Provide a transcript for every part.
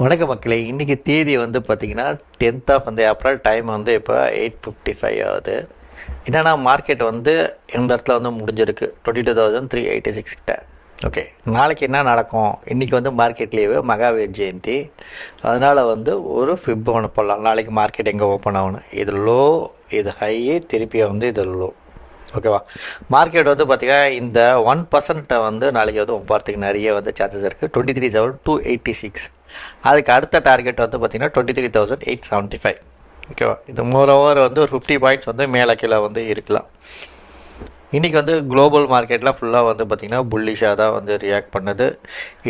வணக்க மக்களே, இன்றைக்கி தேதி வந்து பார்த்திங்கன்னா 10th ஆஃப் ஏப்ரல். டைம் வந்து இப்போ 8:55 ஆகுது. என்னென்னா மார்க்கெட் வந்து இந்த இடத்துல வந்து முடிஞ்சிருக்கு 22,386 கிட்ட. ஓகே, நாளைக்கு என்ன நடக்கும்? இன்றைக்கி வந்து மார்க்கெட் லீவு, மகாவீர் ஜெயந்தி. அதனால் வந்து ஒரு ஃபிப் ஒன்று போடலாம். நாளைக்கு மார்க்கெட் எங்கே ஓப்பன் ஆகணும்? இது லோ, இது ஹை, திருப்பி வந்து இது லோ. ஓகேவா? மார்க்கெட் வந்து பார்த்திங்கன்னா இந்த 1% வந்து நாளைக்கு வந்து ஒப்பாறதுக்கு நிறைய வந்து சான்சஸ் இருக்குது. 23,286. அதுக்கு அடுத்த டார்கெட் வந்து பார்த்திங்கன்னா 23,875. ஓகேவா? இது மோரோவர் வந்து ஒரு 50 பாயிண்ட்ஸ் வந்து மேலே கீழே வந்து இருக்கலாம். இன்றைக்கி வந்து குளோபல் மார்க்கெட்லாம் ஃபுல்லாக வந்து பார்த்திங்கன்னா புல்லிஷாக தான் வந்து ரியாக்ட் பண்ணுது.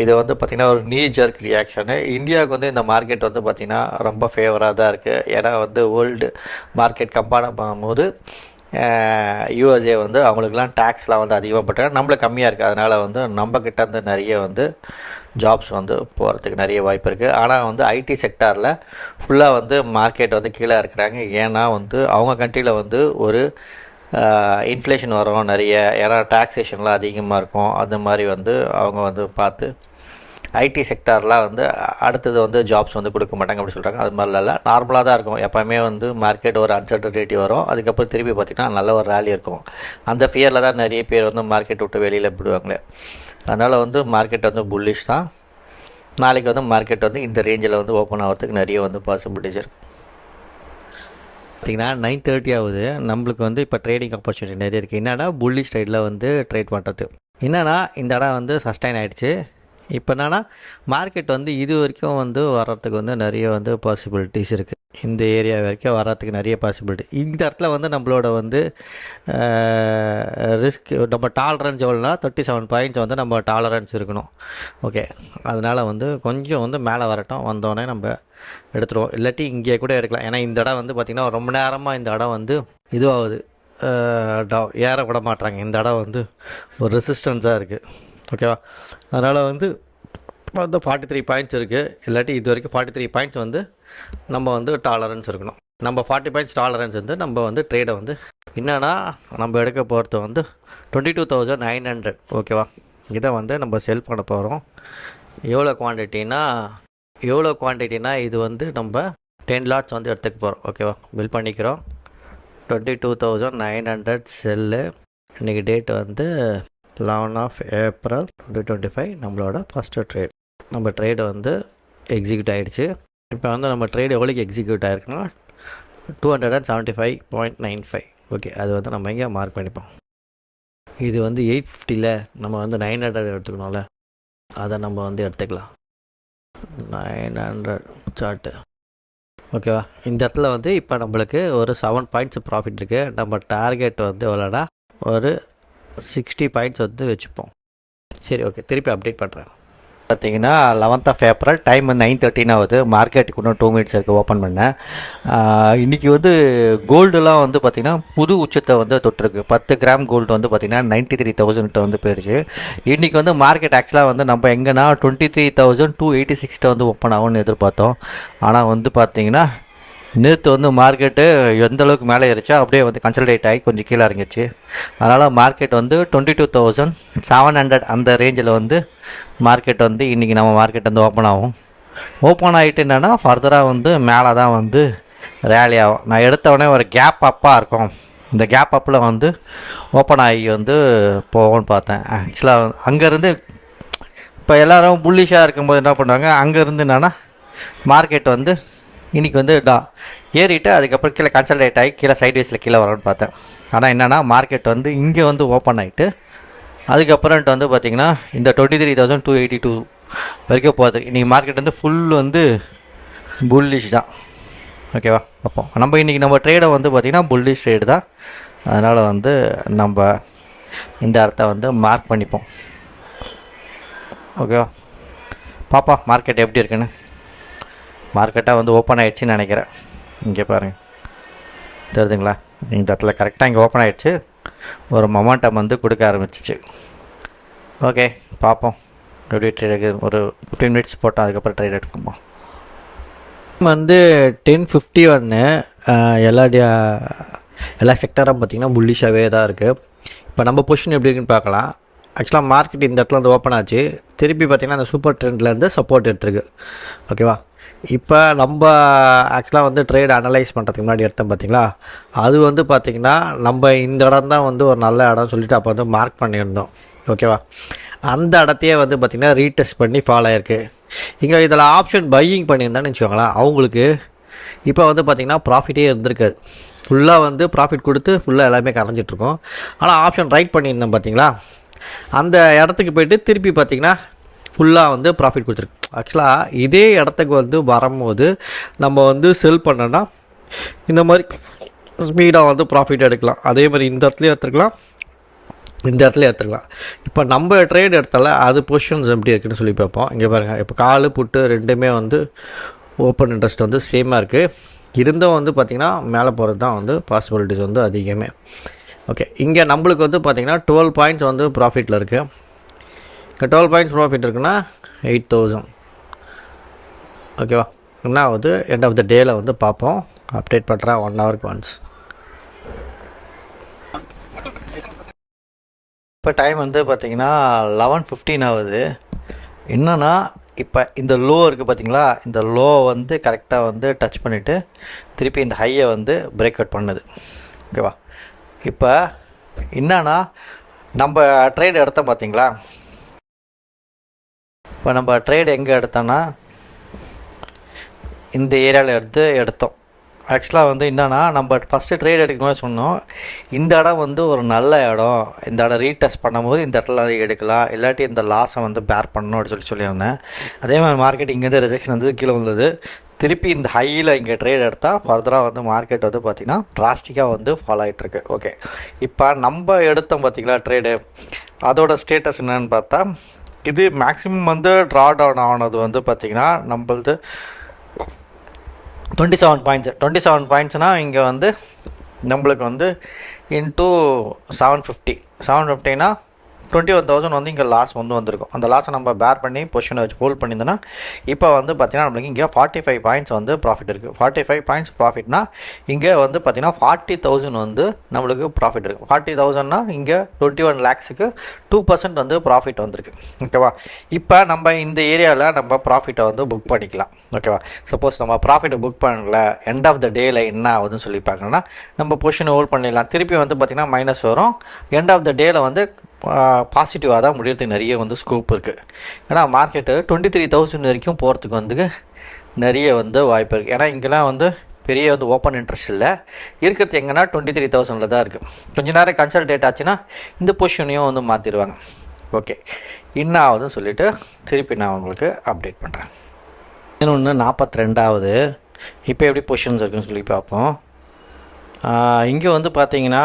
இது வந்து பார்த்திங்கன்னா ஒரு நீ ஜர்க் ரியாக்ஷனு. இந்தியாவுக்கு வந்து இந்த மார்க்கெட் வந்து பார்த்திங்கன்னா ரொம்ப ஃபேவராக தான் இருக்குது. ஏன்னா வந்து வேர்ல்டு மார்க்கெட் கம்பேர் பண்ணும்போது யூஎஸ்ஏ வந்து அவங்களுக்குலாம் டேக்ஸ்லாம் வந்து அதிகமாக போட்டாங்க, நம்மளுக்கு கம்மியாக இருக்குது. அதனால் வந்து நம்மக்கிட்ட வந்து நிறைய வந்து ஜாப்ஸ் வந்து போகிறதுக்கு நிறைய வாய்ப்பு இருக்குது. ஆனால் வந்து ஐடி செக்டாரில் ஃபுல்லாக வந்து மார்க்கெட் வந்து கீழே இருக்கிறாங்க. ஏன்னா வந்து அவங்க கண்ட்ரியில் வந்து ஒரு இன்ஃப்ளேஷன் வரும் நிறைய, ஏன்னா டாக்ஸேஷன்லாம் அதிகமாக இருக்கும். அந்த மாதிரி வந்து அவங்க வந்து பார்த்து ஐடி செக்டார்லாம் வந்து அடுத்தது வந்து ஜாப்ஸ் வந்து கொடுக்க மாட்டாங்க அப்படி சொல்கிறாங்க. அது மாதிரிலாம் இல்லை, நார்மலாக தான் இருக்கும். எப்போவுமே வந்து மார்க்கெட் ஒரு அன்சர்டனிட்டி வரும், அதுக்கப்புறம் திருப்பி பார்த்திங்கன்னா நல்ல ஒரு ரேலி இருக்கும். அந்த ஃபியரில் தான் நிறைய பேர் வந்து மார்க்கெட் விட்டு வெளியில் போயிடுவாங்களே. அதனால் வந்து மார்க்கெட் வந்து புல்லிஷ் தான். நாளைக்கு வந்து மார்க்கெட் வந்து இந்த ரேஞ்சில் வந்து ஓப்பன் ஆகிறதுக்கு நிறைய வந்து பாசிபிலிட்டிஸ் இருக்குது. பார்த்திங்கன்னா 9:30 ஆகுது. நம்மளுக்கு வந்து இப்போ ட்ரேடிங் ஆப்பர்ச்சுனிட்டி நிறைய இருக்குது. என்னென்னா புல்லிஷ் ட்ரேடில் வந்து ட்ரேட் பண்ணுறது. என்னென்னா இந்த இடம் வந்து சஸ்டைன் ஆகிடுச்சு. இப்போ என்னென்னா மார்க்கெட் வந்து இது வரைக்கும் வந்து வர்றதுக்கு வந்து நிறைய வந்து பாசிபிலிட்டிஸ் இருக்குது. இந்த ஏரியா வரைக்கும் வர்றதுக்கு நிறைய பாசிபிலிட்டி. இந்த இடத்துல வந்து நம்மளோட வந்து ரிஸ்க், நம்ம டாலரன்ஸ் எவ்வளோனா 37 பாயிண்ட்ஸ் வந்து நம்ம டாலரன்ஸ் இருக்கணும். ஓகே, அதனால் வந்து கொஞ்சம் வந்து மேலே வரட்டும், வந்தோடனே நம்ம எடுத்துருவோம். இல்லாட்டி இங்கே கூட எடுக்கலாம். ஏன்னா இந்த இடம் வந்து பார்த்திங்கன்னா ரொம்ப நேரமாக இந்த இடம் வந்து இதுவாகுது, ஏற விட மாட்டாங்க. இந்த இடம் வந்து ஒரு ரெசிஸ்டன்ஸாக இருக்குது. ஓகேவா? அதனால் வந்து 43 பாயிண்ட்ஸ் இருக்குது. இல்லாட்டி இது வரைக்கும் 43 பாயிண்ட்ஸ் வந்து நம்ம வந்து டாலரன்ஸ் இருக்கணும். நம்ம 40 பாயிண்ட்ஸ் டாலரன்ஸ் வந்து நம்ம வந்து ட்ரேடை வந்து என்னென்னா நம்ம எடுக்க போகிறது வந்து 22,900. ஓகேவா? இதை வந்து நம்ம செல் பண்ண போகிறோம். எவ்வளோ குவான்டிட்டினா இது வந்து நம்ம 10 லாட்ஸ் வந்து எடுத்துக்க போகிறோம். ஓகேவா? பில் பண்ணிக்கிறோம். 22,900 செல்லு. இன்றைக்கி டேட் வந்து 11 ஆஃப் ஏப்ரல் 2025. நம்மளோட ஃபஸ்ட்டு ட்ரேட். நம்ம ட்ரேடு வந்து எக்ஸிக்யூட் ஆகிடுச்சு. இப்போ வந்து நம்ம ட்ரேடு எவ்வளோக்கு எக்ஸிக்யூட் ஆகிருக்குன்னா 275.95. ஓகே, அது வந்து நம்ம இங்கே மார்க் பண்ணிப்போம். இது வந்து 850 நம்ம வந்து 900 எடுத்துக்கணும்ல, அதை நம்ம வந்து எடுத்துக்கலாம். 900 சார்ட்டு. ஓகேவா? இந்த இடத்துல வந்து இப்போ நம்மளுக்கு ஒரு 7 பாயிண்ட்ஸ் ப்ராஃபிட் இருக்குது. நம்ம டார்கெட் வந்து எவ்வளோனா ஒரு 60 பாயிண்ட்ஸ் வந்து வச்சுப்போம். சரி, ஓகே, திருப்பி அப்டேட் பண்ணுறேன். பார்த்திங்கன்னா 11th ஆஃப் ஏப்ரல். டைம் வந்து 9:13 ஆகுது. மார்க்கெட்டுக்கு இன்னும் 2 மினிட்ஸ் இருக்குது ஓப்பன் பண்ணேன். இன்றைக்கி வந்து கோல்டுலாம் வந்து பார்த்திங்கன்னா புது உச்சத்தை வந்து தொட்டிருக்கு. 10 கிராம் கோல்டு வந்து பார்த்திங்கன்னா 93,000 வந்து போயிடுச்சு. இன்றைக்கி வந்து மார்க்கெட் ஆக்சுவலாக வந்து நம்ம எங்கன்னா 23,286 வந்து ஓப்பன் ஆகும்னு எதிர்பார்த்தோம். ஆனால் வந்து பார்த்திங்கன்னா நேற்று வந்து மார்க்கெட்டு எந்த அளவுக்கு மேலே ஏறிச்சா அப்படியே வந்து கன்சல்டேட் ஆகி கொஞ்சம் கீழே இறங்கிச்சு. அதனால் மார்க்கெட் வந்து 22,700 அந்த ரேஞ்சில் வந்து மார்க்கெட் வந்து இன்றைக்கி நம்ம மார்க்கெட் வந்து ஓப்பன் ஆகும். ஓப்பன் ஆகிட்டு என்னென்னா ஃபர்தராக வந்து மேலே தான் வந்து ரேலி ஆகும். நான் எடுத்தவொடனே ஒரு கேப் அப்பாக இருக்கும். இந்த கேப் அப்பில் வந்து ஓப்பன் ஆகி வந்து போகும்னு பார்த்தேன். ஆக்சுவலாக அங்கேருந்து இப்போ எல்லோரும் புல்லிஷாக இருக்கும்போது என்ன பண்ணுவாங்க, அங்கேருந்து என்னென்னா மார்க்கெட் வந்து இன்றைக்கி வந்து ஏறிட்டு அதுக்கப்புறம் கீழே கன்சல்டேட் ஆகி கீழே சைட்வேஸில் கீழே வரணும்னு பார்த்தேன். ஆனால் என்னென்னா மார்க்கெட் வந்து இங்கே வந்து ஓப்பன் ஆகிட்டு அதுக்கப்புறம்ட்டு வந்து பார்த்திங்கன்னா இந்த 23,282 வரைக்கும் போகுது. இன்றைக்கி மார்க்கெட் வந்து ஃபுல் வந்து புல்லிஷ் தான். ஓகேவா? அப்போ நம்ம இன்றைக்கி நம்ம ட்ரேடை வந்து பார்த்திங்கன்னா புல்லிஷ் ட்ரேடு தான். அதனால் வந்து நம்ம இந்த இடத்த வந்து மார்க் பண்ணிப்போம். ஓகேவா? பாப்பா மார்க்கெட் எப்படி இருக்குன்னு. மார்க்கெட்டாக வந்து ஓப்பன் ஆகிடுச்சின்னு நினைக்கிறேன். இங்கே பாருங்கள், தெரியுதுங்களா? இந்த இடத்துல கரெக்டாக இங்கே ஓப்பன் ஆகிடுச்சு. ஒரு மொமெண்டம் வந்து கொடுக்க ஆரம்பிச்சிச்சு. ஓகே, பார்ப்போம் எப்படி ட்ரேட் எடுக்குது. ஒரு 15 மினிட்ஸ் போட்டோம், அதுக்கப்புறம் ட்ரேட் எடுக்குமா. வந்து 10:51. எல்லா செக்டரும் பார்த்திங்கன்னா புல்லிஷாகவே தான் இருக்குது. இப்போ நம்ம பொசிஷன் எப்படி இருக்குன்னு பார்க்கலாம். ஆக்சுவலாக மார்க்கெட் இந்த இடத்துல வந்து ஓப்பன் ஆச்சு. திருப்பி பார்த்திங்கன்னா அந்த சூப்பர் ட்ரெண்ட்லேருந்து சப்போர்ட் எடுத்துருக்கு. ஓகேவா? இப்போ நம்ம ஆக்சுவலாக வந்து ட்ரேட் அனலைஸ் பண்ணுறதுக்கு முன்னாடி எடுத்தோம் பார்த்திங்களா, அது வந்து பார்த்திங்கன்னா நம்ம இந்த இடம் தான் வந்து ஒரு நல்ல இடம் சொல்லிவிட்டு அப்போ வந்து மார்க் பண்ணியிருந்தோம். ஓகேவா? அந்த இடத்தையே வந்து பார்த்திங்கன்னா ரீடெஸ்ட் பண்ணி ஃபாலோ ஆகிருக்கு. இங்கே இதில் ஆப்ஷன் பையிங் பண்ணியிருந்தான்னு வச்சுக்கோங்களேன், அவங்களுக்கு இப்போ வந்து பார்த்திங்கன்னா ப்ராஃபிட்டே இருந்திருக்காது. ஃபுல்லாக வந்து ப்ராஃபிட் கொடுத்து ஃபுல்லாக எல்லாமே கரைஞ்சிட்ருக்கோம். ஆனால் ஆப்ஷன் ரைட் பண்ணியிருந்தோம் பார்த்திங்களா, அந்த இடத்துக்கு போய்ட்டு திருப்பி பார்த்திங்கன்னா ஃபுல்லாக வந்து ப்ராஃபிட் கொடுத்துருக்கு. ஆக்சுவலாக இதே இடத்துக்கு வந்து வரும்போது நம்ம வந்து செல் பண்ணோன்னா இந்த மாதிரி ஸ்பீடாக வந்து ப்ராஃபிட் எடுக்கலாம். அதே மாதிரி இந்த இடத்துலையும் எடுத்துக்கலாம், இந்த இடத்துல எடுத்துக்கலாம். இப்போ நம்ம ட்ரேட் எடுத்தால அது பொசிஷன்ஸ் எப்படி இருக்குதுன்னு சொல்லி பார்ப்போம். இங்கே பாருங்கள், இப்போ கால் புட்டு ரெண்டுமே வந்து ஓப்பன் இன்ட்ரெஸ்ட் வந்து சேமாக இருக்குது. இருந்தும் வந்து பார்த்திங்கன்னா மேலே போகிறது தான் வந்து பாசிபிலிட்டிஸ் வந்து அதிகமே. ஓகே, இங்கே நம்மளுக்கு வந்து பார்த்திங்கன்னா 12 பாயிண்ட்ஸ் வந்து ப்ராஃபிட்டில் இருக்குது. இங்கே 12 பாயிண்ட்ஸ் ப்ராஃபிட் இருக்குன்னா 8000. ஓகேவா? என்ன ஆகுது, எண்ட் ஆஃப் த டேயில் வந்து பார்ப்போம். அப்டேட் பண்ணுறேன் 1 ஹவருக்கு ஒன்ஸ். இப்போ டைம் வந்து பார்த்திங்கன்னா 11:15 ஆகுது. என்னென்னா இப்போ இந்த லோ இருக்குது பார்த்திங்களா, இந்த லோ வந்து கரெக்டாக வந்து டச் பண்ணிவிட்டு திருப்பி இந்த ஹையை வந்து பிரேக் அவுட் பண்ணுது. ஓகேவா? இப்போ என்னன்னா நம்ம ட்ரேட் எடுத்தோம் பார்த்திங்களா, இப்போ நம்ம ட்ரேட் எங்கே எடுத்தோன்னா இந்த ஏரியாவில் எடுத்தோம். ஆக்சுவலாக வந்து என்னென்னா நம்ம ஃபஸ்ட்டு ட்ரேட் எடுக்கணும்னு சொன்னோம். இந்த இடம் வந்து ஒரு நல்ல இடம், இந்த இடம் ரீடெஸ்ட் பண்ணும்போது இந்த இடத்துல எடுக்கலாம், இல்லாட்டி இந்த லாஸை வந்து பேர் பண்ணணும் அப்படின்னு சொல்லியிருந்தேன். அதே மாதிரி மார்க்கெட் இங்கேருந்து ரிஜெக்ஷன் வந்து கீழே வந்தது. திருப்பி இந்த ஹையில் இங்கே ட்ரேட் எடுத்தால் ஃபர்தராக வந்து மார்க்கெட் வந்து பார்த்திங்கன்னா ட்ராஸ்டிக்காக வந்து ஃபாலோ ஆகிட்டுருக்கு. ஓகே, இப்போ நம்ம எடுத்தோம் பார்த்திங்களா ட்ரேடு, அதோட ஸ்டேட்டஸ் என்னென்னு பார்த்தா இது மேக்ஸிமம் வந்து ட்ரா டவுன் ஆனது வந்து பார்த்திங்கன்னா நம்மளது 27 பாயிண்ட்ஸு. 27 பாயிண்ட்ஸ்னால் இங்கே வந்து நம்மளுக்கு வந்து இன்ட்டு 750னா 21,000 வந்து இங்கே லாஸ் வந்து வந்திருக்கும். அந்த லாஸை நம்ம பேர் பண்ணி பொசிஷனை வச்சு ஹோல்ட் பண்ணியிருந்தோன்னா இப்போ வந்து பார்த்திங்கன்னா நம்மளுக்கு இங்கே 45 பாயிண்ட்ஸ் வந்து ப்ராஃபிட் இருக்குது. 45 பாயிண்ட்ஸ் ப்ராஃபிட்னா இங்கே வந்து பார்த்திங்கன்னா 40,000 வந்து நம்மளுக்கு ப்ராஃபிட் இருக்குது. 40,000னா இங்கே 21 lakhsக்கு 2% வந்து ப்ராஃபிட் வந்திருக்கு. ஓகேவா? இப்போ நம்ம இந்த ஏரியாவில் நம்ம ப்ராஃபிட்டை வந்து புக் பண்ணிக்கலாம். ஓகேவா? சப்போஸ் நம்ம ப்ராஃபிட்டை புக் பண்ணல, எண்ட் ஆஃப் த டேயில் என்ன ஆகுதுன்னு சொல்லி பார்க்கணுன்னா நம்ம பொசிஷனை ஹோல்ட் பண்ணிடலாம். திருப்பி வந்து பார்த்திங்கன்னா மைனஸ் வரும். எண்ட் ஆஃப் த டேயில் வந்து பாசிட்டிவாக தான் முடியறதுக்கு நிறைய வந்து ஸ்கோப் இருக்குது. ஏன்னா மார்க்கெட்டு 23,000 வரைக்கும் போகிறதுக்கு வந்து நிறைய வந்து வாய்ப்பு இருக்குது. ஏன்னா இங்கெல்லாம் வந்து பெரிய வந்து ஓப்பன் இன்ட்ரெஸ்ட் இல்லை, இருக்கிறது எங்கன்னா 23,000 தான் இருக்குது. கொஞ்சம் நேரம் கன்சல்டேட் ஆச்சுன்னா இந்த பொசிஷனையும் வந்து மாற்றிடுவாங்க. ஓகே, என்ன ஆகுதுன்னு சொல்லிவிட்டு திருப்பி நான் உங்களுக்கு அப்டேட் பண்ணுறேன். இன்னொன்று 42வது. இப்போ எப்படி பொசிஷன்ஸ் இருக்குதுன்னு சொல்லி பார்ப்போம். இங்கே வந்து பார்த்திங்கன்னா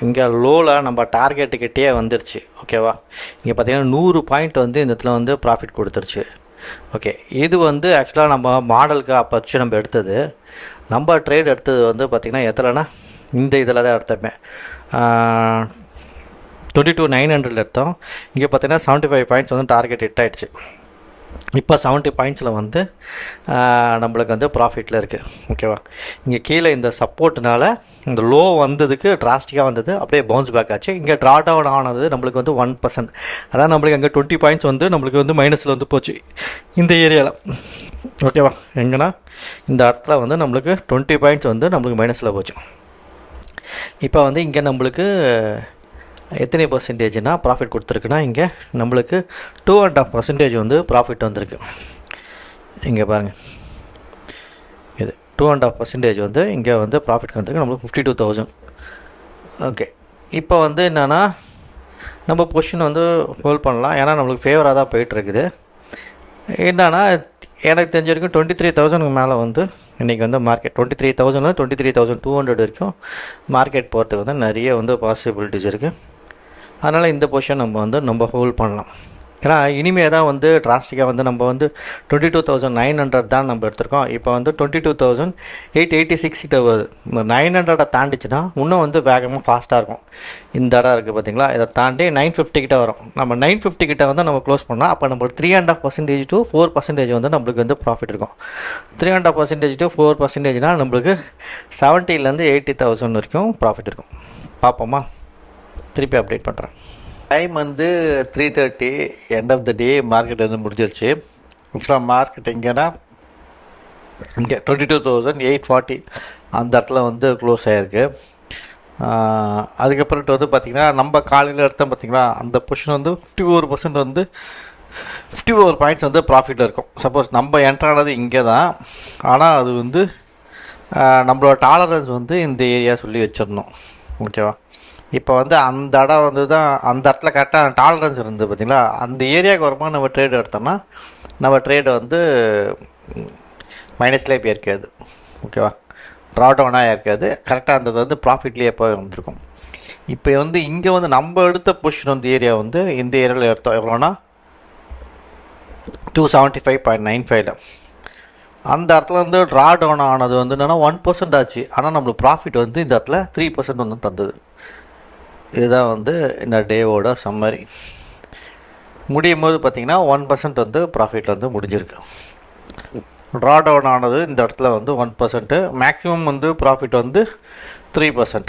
இங்கே லோவில் நம்ம டார்கெட்டுக்கிட்டே வந்துருச்சு. ஓகேவா? இங்கே பார்த்திங்கன்னா 100 பாயிண்ட் வந்து இந்த இடத்துல வந்து ப்ராஃபிட் கொடுத்துருச்சு. ஓகே, இது வந்து ஆக்சுவலாக நம்ம மாடலுக்கு அப்போ வச்சு நம்ம எடுத்தது. நம்ம ட்ரேட் எடுத்தது வந்து பார்த்திங்கன்னா எத்தனைனா இந்த இதில் தான் எடுத்தோமே 22,900 எடுத்தோம். இங்கே பார்த்திங்கன்னா 75 பாயிண்ட்ஸ் வந்து டார்கெட் ஹிட் ஆகிடுச்சு. இப்போ 70 பாயிண்ட்ஸில் வந்து நம்மளுக்கு வந்து ப்ராஃபிட்டில் இருக்குது. ஓகேவா? இங்கே கீழே இந்த சப்போர்ட்னால இந்த லோ வந்ததுக்கு டிராஸ்டிக்காக வந்தது, அப்படியே பவுன்ஸ் பேக் ஆச்சு. இங்கே ட்ரா டவுன் ஆனது நம்மளுக்கு வந்து 1%. அதான் நம்மளுக்கு அங்கே 20 பாயிண்ட்ஸ் வந்து நம்மளுக்கு வந்து மைனஸில் வந்து போச்சு இந்த ஏரியாவில். ஓகேவா? எங்கன்னா இந்த இடத்துல வந்து நம்மளுக்கு 20 பாயிண்ட்ஸ் வந்து நம்மளுக்கு மைனஸில் போச்சு. இப்போ வந்து இங்கே நம்மளுக்கு எத்தனை பர்சன்டேஜ்னா ப்ராஃபிட் கொடுத்துருக்குன்னா இங்கே நம்மளுக்கு 2.5% வந்து ப்ராஃபிட் வந்திருக்கு. இங்கே பாருங்கள், இது 2.5% வந்து இங்கே வந்து ப்ராஃபிட் வந்திருக்கு. நம்மளுக்கு 52,000. ஓகே, இப்போ வந்து என்னென்னா நம்ம பொசிஷன் வந்து ஹோல்ட் பண்ணலாம். ஏன்னா நம்மளுக்கு ஃபேவராக தான் போயிட்டுருக்குது. என்னென்னா எனக்கு தெரிஞ்ச வரைக்கும் 23,000க்கு மேலே வந்து இன்றைக்கி வந்து மார்க்கெட் 23,000 23,200 வரைக்கும் மார்க்கெட் போகிறதுக்கு வந்து நிறைய வந்து பாசிபிலிட்டிஸ் இருக்குது. அதனால் இந்த பொசிஷன் நம்ம ஹோல்ட் பண்ணலாம். ஏன்னா இனிமேல் தான் வந்து டிராஸ்டிக்காக வந்து நம்ம வந்து 22,900 தான் நம்ம எடுத்திருக்கோம். இப்போ வந்து 22,886 கிட்ட வருது. இந்த 900 தாண்டிச்சுன்னா இன்னும் வந்து வேகமாக ஃபாஸ்ட்டாக இருக்கும். இந்த இடம் இருக்குது பார்த்திங்களா, இதை தாண்டி 950 கிட்ட வரும். நம்ம 950 கிட்ட வந்து நம்ம க்ளோஸ் பண்ணால் அப்போ நம்ம 3.5% to 4% வந்து நம்மளுக்கு வந்து ப்ராஃபிட் இருக்கும். 3.5% to 4%னால் நம்மளுக்கு 70,000 to 80,000 வரைக்கும் ப்ராஃபிட் இருக்கும். பார்ப்போமா? திருப்பி அப்டேட் பண்ணுறேன். டைம் வந்து 3:30 end of the day market வந்து முடிஞ்சிருச்சு. ஆக்சுவலாக மார்க்கெட் எங்கேன்னா இங்கே 22,840 அந்த இடத்துல வந்து க்ளோஸ் ஆகிருக்கு. அதுக்கப்புறட்டு வந்து பார்த்திங்கன்னா நம்ம காலையில் எடுத்தோம் பார்த்திங்களா, அந்த பொசிஷன் வந்து 54% வந்து 54 பாயிண்ட்ஸ் வந்து ப்ராஃபிட்டில் இருக்கும். சப்போஸ் நம்ம என்ட்ரானது இங்கே தான், ஆனால் அது வந்து நம்மளோட டாலரன்ஸ் வந்து இந்த ஏரியா சொல்லி வச்சிடணும். ஓகேவா? இப்போ வந்து அந்த இடம் வந்து தான் அந்த இடத்துல கரெக்டாக டாலரன்ஸ் இருந்தது பார்த்திங்களா, அந்த ஏரியாவுக்கு வரும்போது நம்ம ட்ரேடு எடுத்தோம்னா நம்ம ட்ரேடு வந்து மைனஸ்லேயே போயிருக்காது. ஓகேவா? ட்ராடவுனாக இருக்காது. கரெக்டாக அந்த வந்து ப்ராஃபிட்லேயே போய் வந்திருக்கும். இப்போ வந்து இங்கே வந்து நம்ம எடுத்த பொசிஷன் வந்து ஏரியா வந்து இந்த ஏரியாவில் எடுத்தோம் எவ்வளோனா 275.95. அந்த இடத்துல வந்து ட்ரா டவுன் ஆனது வந்து என்னென்னா 1% ஆச்சு. ஆனால் நம்மளுக்கு ப்ராஃபிட் வந்து இந்த இடத்துல 3% வந்து தந்தது. இதுதான் வந்து இந்த டேவோட சம்மரி. முடியும் போது பார்த்திங்கன்னா 1% வந்து ப்ராஃபிட்டில் வந்து முடிஞ்சிருக்கு. ட்ரா டவுன் ஆனது இந்த இடத்துல வந்து 1%, மேக்ஸிமம் வந்து ப்ராஃபிட் வந்து 3%.